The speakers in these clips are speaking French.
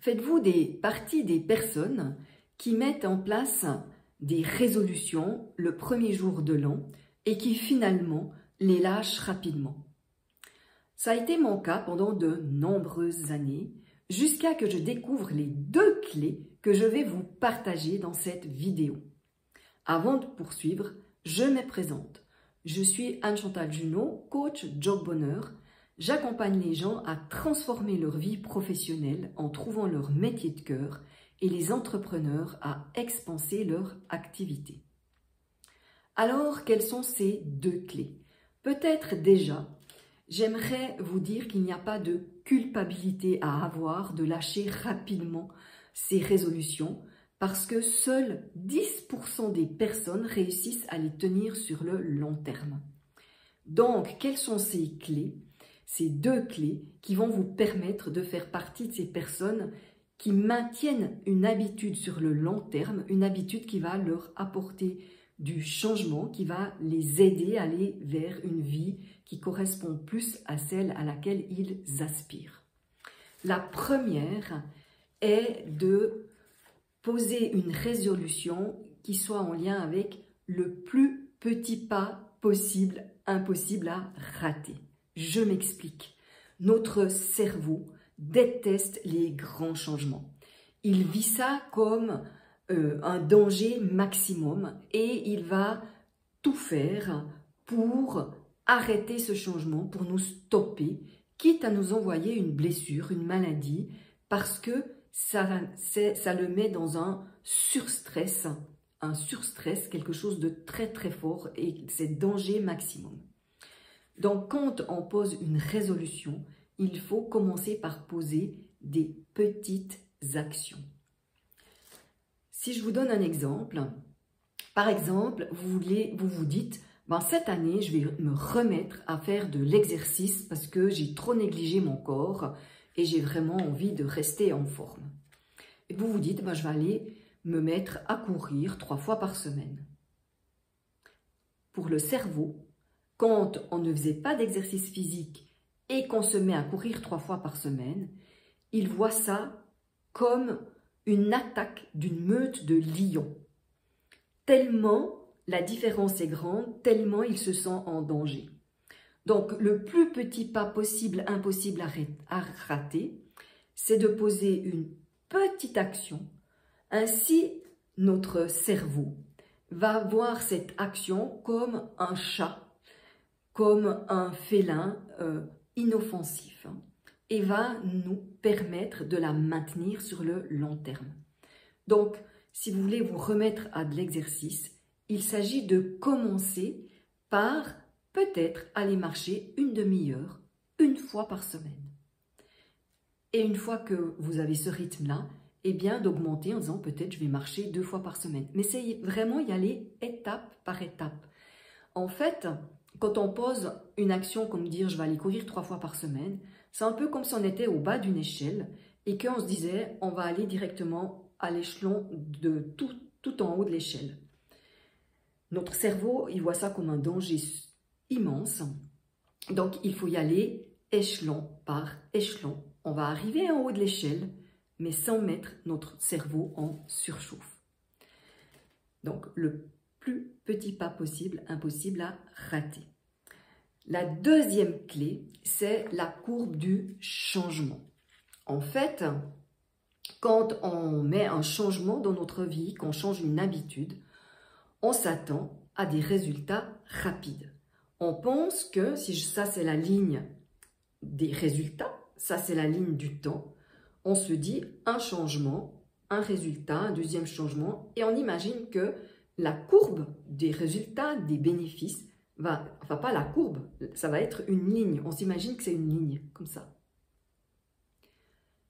Faites-vous partie des personnes qui mettent en place des résolutions le premier jour de l'an et qui finalement les lâchent rapidement? Ça a été mon cas pendant de nombreuses années, jusqu'à que je découvre les 2 clés que je vais vous partager dans cette vidéo. Avant de poursuivre, je me présente. Je suis Anne-Chantal Junot, coach Job Bonheur. J'accompagne les gens à transformer leur vie professionnelle en trouvant leur métier de cœur et les entrepreneurs à expanser leur activité. Alors, quelles sont ces 2 clés? Peut-être déjà, j'aimerais vous dire qu'il n'y a pas de culpabilité à avoir de lâcher rapidement ces résolutions parce que seuls 10% des personnes réussissent à les tenir sur le long terme. Donc, quelles sont ces clés? Ces 2 clés qui vont vous permettre de faire partie de ces personnes qui maintiennent une habitude sur le long terme, une habitude qui va leur apporter du changement, qui va les aider à aller vers une vie qui correspond plus à celle à laquelle ils aspirent. La première est de poser une résolution qui soit en lien avec le plus petit pas possible, impossible à rater. Je m'explique. Notre cerveau déteste les grands changements. Il vit ça comme un danger maximum et il va tout faire pour arrêter ce changement, pour nous stopper, quitte à nous envoyer une blessure, une maladie, parce que ça le met dans un surstress, quelque chose de très très fort et c'est danger maximum. Donc, quand on pose une résolution, il faut commencer par poser des petites actions. Si je vous donne un exemple, par exemple, vous vous dites, cette année, je vais me remettre à faire de l'exercice parce que j'ai trop négligé mon corps et j'ai vraiment envie de rester en forme. Et vous vous dites, je vais aller me mettre à courir 3 fois par semaine. Pour le cerveau, quand on ne faisait pas d'exercice physique et qu'on se met à courir 3 fois par semaine, il voit ça comme une attaque d'une meute de lions. Tellement la différence est grande, tellement il se sent en danger. Donc, le plus petit pas possible, impossible à rater, c'est de poser une petite action. Ainsi, notre cerveau va voir cette action comme un chat, comme un félin inoffensif et va nous permettre de la maintenir sur le long terme. Donc, si vous voulez vous remettre à de l'exercice, il s'agit de commencer par peut-être aller marcher une demi-heure, 1 fois par semaine. Et une fois que vous avez ce rythme-là, eh bien d'augmenter en disant peut-être je vais marcher 2 fois par semaine. Mais c'est vraiment y aller étape par étape. En fait, quand on pose une action comme dire je vais aller courir 3 fois par semaine, c'est un peu comme si on était au bas d'une échelle et qu'on se disait on va aller directement à l'échelon de tout en haut de l'échelle. Notre cerveau, il voit ça comme un danger immense. Donc, il faut y aller échelon par échelon. On va arriver en haut de l'échelle, mais sans mettre notre cerveau en surchauffe. Donc, le plus petit pas possible, impossible à rater. La deuxième clé, c'est la courbe du changement. En fait, quand on met un changement dans notre vie, qu'on change une habitude, on s'attend à des résultats rapides. On pense que si ça c'est la ligne des résultats, ça c'est la ligne du temps, on se dit un changement, un résultat, un deuxième changement et on imagine que la courbe des résultats, des bénéfices, enfin pas la courbe, ça va être une ligne. On s'imagine que c'est une ligne, comme ça.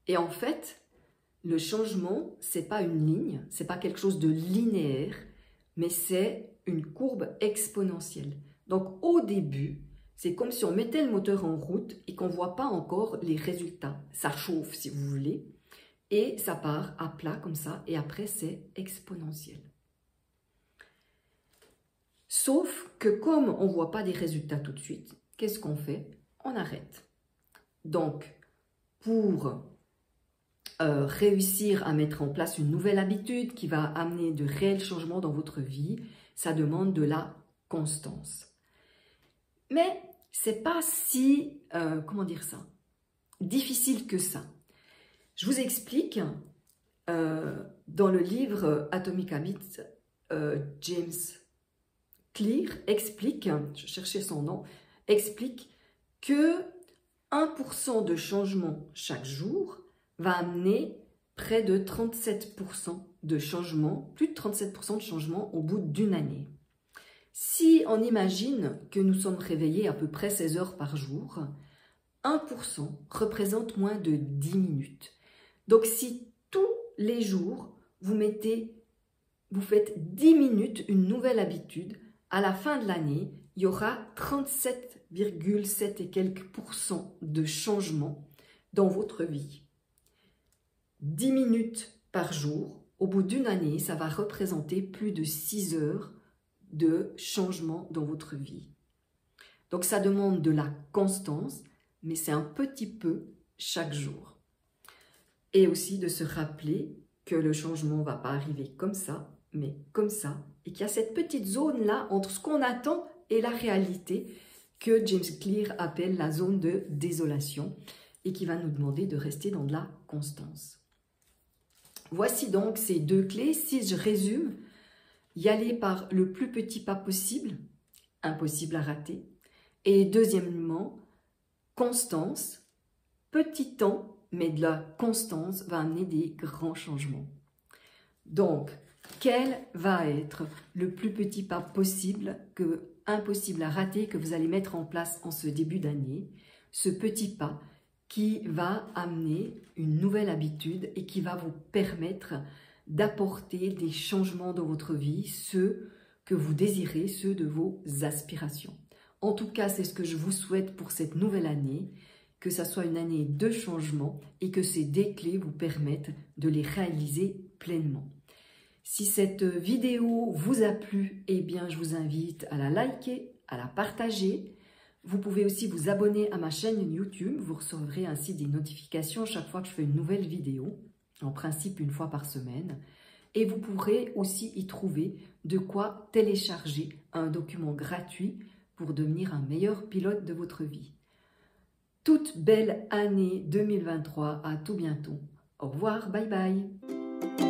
Et en fait, le changement, c'est pas une ligne, c'est pas quelque chose de linéaire, mais c'est une courbe exponentielle. Donc au début, c'est comme si on mettait le moteur en route et qu'on ne voit pas encore les résultats. Ça chauffe, si vous voulez, et ça part à plat comme ça, et après c'est exponentiel. Sauf que comme on ne voit pas des résultats tout de suite, qu'est-ce qu'on fait? On arrête. Donc, pour réussir à mettre en place une nouvelle habitude qui va amener de réels changements dans votre vie, ça demande de la constance. Mais c'est pas si, comment dire ça, difficile que ça. Je vous explique, dans le livre Atomic Habits, James Clear explique, je cherchais son nom, explique que 1% de changement chaque jour va amener près de 37% de changement, plus de 37% de changement au bout d'une année. Si on imagine que nous sommes réveillés à peu près 16 heures par jour, 1% représente moins de 10 minutes. Donc si tous les jours, vous faites 10 minutes une nouvelle habitude, à la fin de l'année, il y aura 37,7 et quelques % de changement dans votre vie. 10 minutes par jour, au bout d'une année, ça va représenter plus de 6 heures de changement dans votre vie. Donc ça demande de la constance, mais c'est un petit peu chaque jour. Et aussi de se rappeler que le changement ne va pas arriver comme ça, mais comme ça, et qu'il y a cette petite zone-là entre ce qu'on attend et la réalité que James Clear appelle la zone de désolation et qui va nous demander de rester dans de la constance. Voici donc ces deux clés. Si je résume, y aller par le plus petit pas possible, impossible à rater. Et deuxièmement, constance, petit temps, mais de la constance va amener des grands changements. Donc, quel va être le plus petit pas possible, impossible à rater, que vous allez mettre en place en ce début d'année? Ce petit pas qui va amener une nouvelle habitude et qui va vous permettre d'apporter des changements dans votre vie, ceux que vous désirez, ceux de vos aspirations. En tout cas, c'est ce que je vous souhaite pour cette nouvelle année, que ça soit une année de changement et que ces 2 clés vous permettent de les réaliser pleinement. Si cette vidéo vous a plu, eh bien, je vous invite à la liker, à la partager. Vous pouvez aussi vous abonner à ma chaîne YouTube. Vous recevrez ainsi des notifications chaque fois que je fais une nouvelle vidéo, en principe une fois par semaine. Et vous pourrez aussi y trouver de quoi télécharger un document gratuit pour devenir un meilleur pilote de votre vie. Toute belle année 2023, à tout bientôt. Au revoir, bye bye.